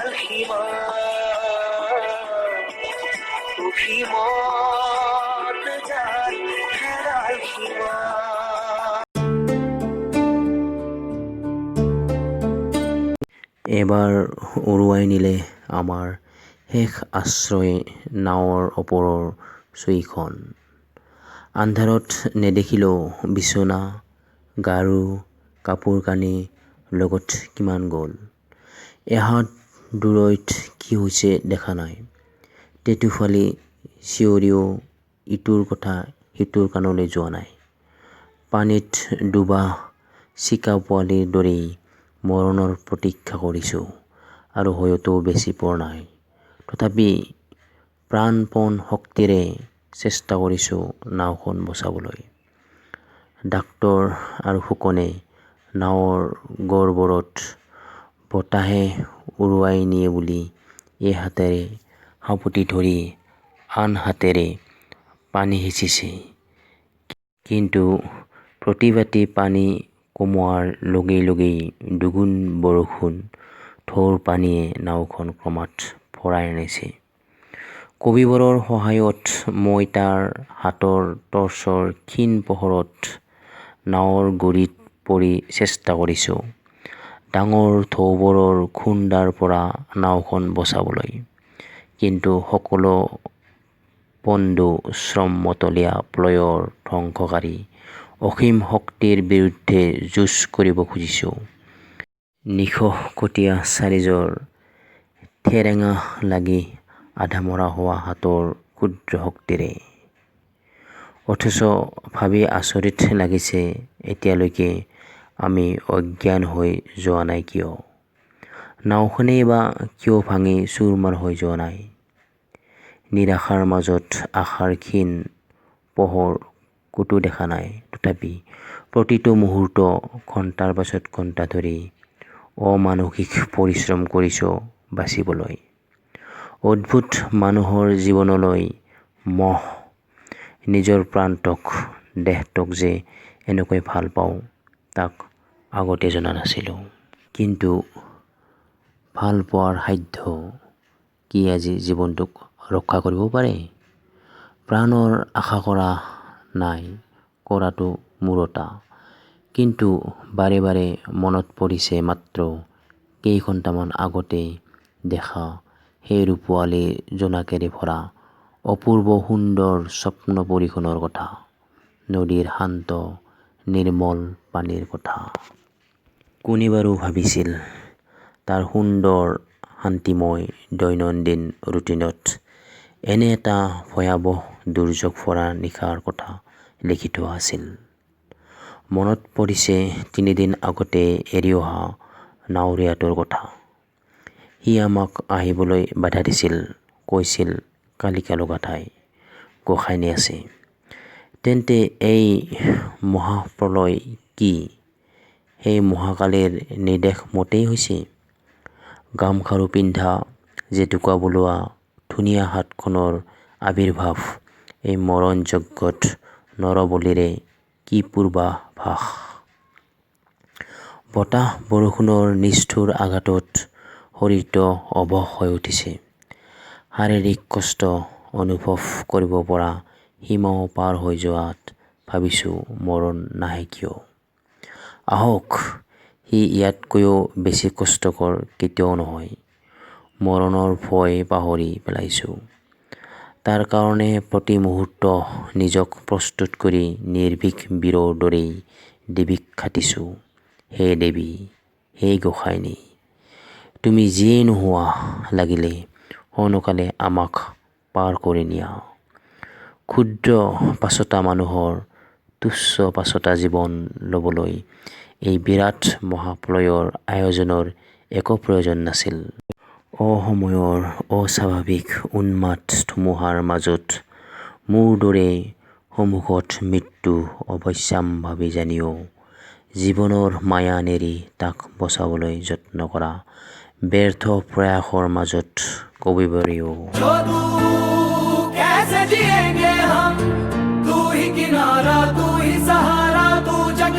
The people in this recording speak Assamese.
হেৰাল সীমা অভিমত যাৰ হেৰাল সীমা। এবাৰ উৰুৱাই নিলে আমাৰ শেষ আশ্ৰয় নাৱৰ ওপৰৰ চুইখন। আন্ধাৰত নেদেখিলেও বিচনা, গাৰু, কাপোৰ কানি লগত কিমান গ'ল। এহাত দূৰৈত কি হৈছে দেখা নাই। টেটু ফালি চিঞৰিও ইটোৰ কথা সিটোৰ কাণলৈ যোৱা নাই। পানীত ডুবা চিকা পোৱালিৰ দৰেই মৰণৰ প্ৰতীক্ষা কৰিছোঁ আৰু হয়তো বেছি পৰ নাই। তথাপি প্ৰাণপণ শক্তিৰে চেষ্টা কৰিছোঁ নাওখন বচাবলৈ। ডাক্তৰ আৰু ফুকনে নাৱৰ গৰ্বৰত বতাহে উৰুৱাই নিয়ে বুলি এহাতেৰে সাবটি ধৰি আন হাতেৰে পানী সিঁচিছে। কিন্তু প্ৰতিবাদী পানী কমোৱাৰ লগে লগেই দুগুণ বৰষুণ ঢৌৰ পানীয়ে নাওখন ক্ৰমাৎ ভৰাই আনিছে। কবিবৰৰ সহায়ত মই তাৰ হাতৰ টৰ্চৰ ক্ষীণ পোহৰত নাৱৰ গুৰিত পৰি চেষ্টা কৰিছোঁ ডাঙৰ ঢৌবোৰৰ খুন্দাৰ পৰা নাওখন বচাবলৈ। কিন্তু সকলো পণ্ডু শ্ৰম-মতলীয়া প্ৰলয়ৰ ধ্বংসকাৰী অসীম শক্তিৰ বিৰুদ্ধে যুঁজ কৰিব খুজিছোঁ নিশকটীয়া চাৰিযোৰ ঠেৰেঙা লাগি আধামৰা হোৱা হাতৰ ক্ষুদ্ৰ শক্তিৰে। অথচ ভাবি আচৰিত লাগিছে এতিয়ালৈকে আমি অজ্ঞান হৈ যোৱা নাই কিয়? নাওখনেই বা কিয় ভাঙি চুৰমাৰ হৈ যোৱা নাই? নিৰাশাৰ মাজত আশাৰ ক্ষীণ পোহৰ ক'তো দেখা নাই। তথাপি প্ৰতিটো মুহূৰ্ত ঘণ্টাৰ পাছত ঘণ্টা ধৰি অমানসিক পৰিশ্ৰম কৰিছোঁ বাচিবলৈ। অদ্ভুত মানুহৰ জীৱনলৈ মোহ। নিজৰ প্ৰাণটোক দেহটোক যে এনেকৈ ভাল পাওঁ তাক আগতে জনা নাছিলোঁ। কিন্তু ভাল পোৱাৰ সাধ্য কি আজি জীৱনটোক ৰক্ষা কৰিব পাৰে? প্ৰাণৰ আশা কৰা নাই, কৰাটো মূৰ্খতা। কিন্তু বাৰে বাৰে মনত পৰিছে মাত্ৰ কেইঘণ্টামান আগতে দেখা সেই ৰূপোৱালী জোনাকেৰে ভৰা অপূৰ্ব সুন্দৰ স্বপ্নপুৰীখনৰ কথা, নদীৰ শান্ত নিৰ্মল পানীৰ কথা। কোনে বাৰু ভাবিছিল তাৰ সুন্দৰ শান্তিময় দৈনন্দিন ৰুটিনত এনে এটা ভয়াৱহ দুৰ্যোগ ভৰা নিশাৰ কথা লিখি থোৱা আছিল। মনত পৰিছে ৩ দিন আগতে এৰি অহা নাৱৰীয়াটোৰ কথা। সি আমাক আহিবলৈ বাধা দিছিল, কৈছিল কালিকা লগা ঠাই গোসাঁনী আছে। তেন্তে এই মহাপ্ৰলয় কি সেই মহাকালিৰ নিৰ্দেশ মতেই হৈছে? গামখাৰু পিন্ধা, জেতুকা বোলোৱা ধুনীয়া হাতখনৰ আবিৰ্ভাৱ এই মৰণ যজ্ঞত নৰবলিৰে কি পূৰ্বাভাস? বতাহ বৰষুণৰ নিষ্ঠুৰ আঘাতত শৰীৰটো অৱশ হৈ উঠিছে। শাৰীৰিক কষ্ট অনুভৱ কৰিব পৰা সীমাও পাৰ হৈ যোৱাত ভাবিছোঁ মৰণ নাহে কিয়? আহক, সি ইয়াতকৈও বেছি কষ্টকৰ কেতিয়াও নহয়। মৰণৰ ভয় পাহৰি পেলাইছোঁ। তাৰ কাৰণে প্ৰতি মুহূৰ্ত নিজক প্ৰস্তুত কৰি নিৰ্ভীক বীৰৰ দৰেই দেৱীক খাটিছোঁ। হে দেৱী, হে গোসাঁনী, তুমি যিয়েই নোহোৱা লাগিলে সোনকালে আমাক পাৰ কৰি নিয়া। ক্ষুদ্ৰ পাচটা মানুহৰ তুচ্ছ পাচটা জীৱন ল'বলৈ এই বিৰাট মহাপ্ৰলয়ৰ আয়োজনৰ একো প্ৰয়োজন নাছিল। অসময়ৰ অস্বাভাৱিক উন্মাদ ধুমুহাৰ মাজত মোৰ দৰে সন্মুখত মৃত্যু অৱশ্যাম্ভাৱী জানিও জীৱনৰ মায়া নেৰি তাক বচাবলৈ যত্ন কৰা ব্যৰ্থ প্ৰয়াসৰ মাজত কবিবৰেও कैसे जिएंगे हम, तू ही किनारा, तू ही सहारा, तू जग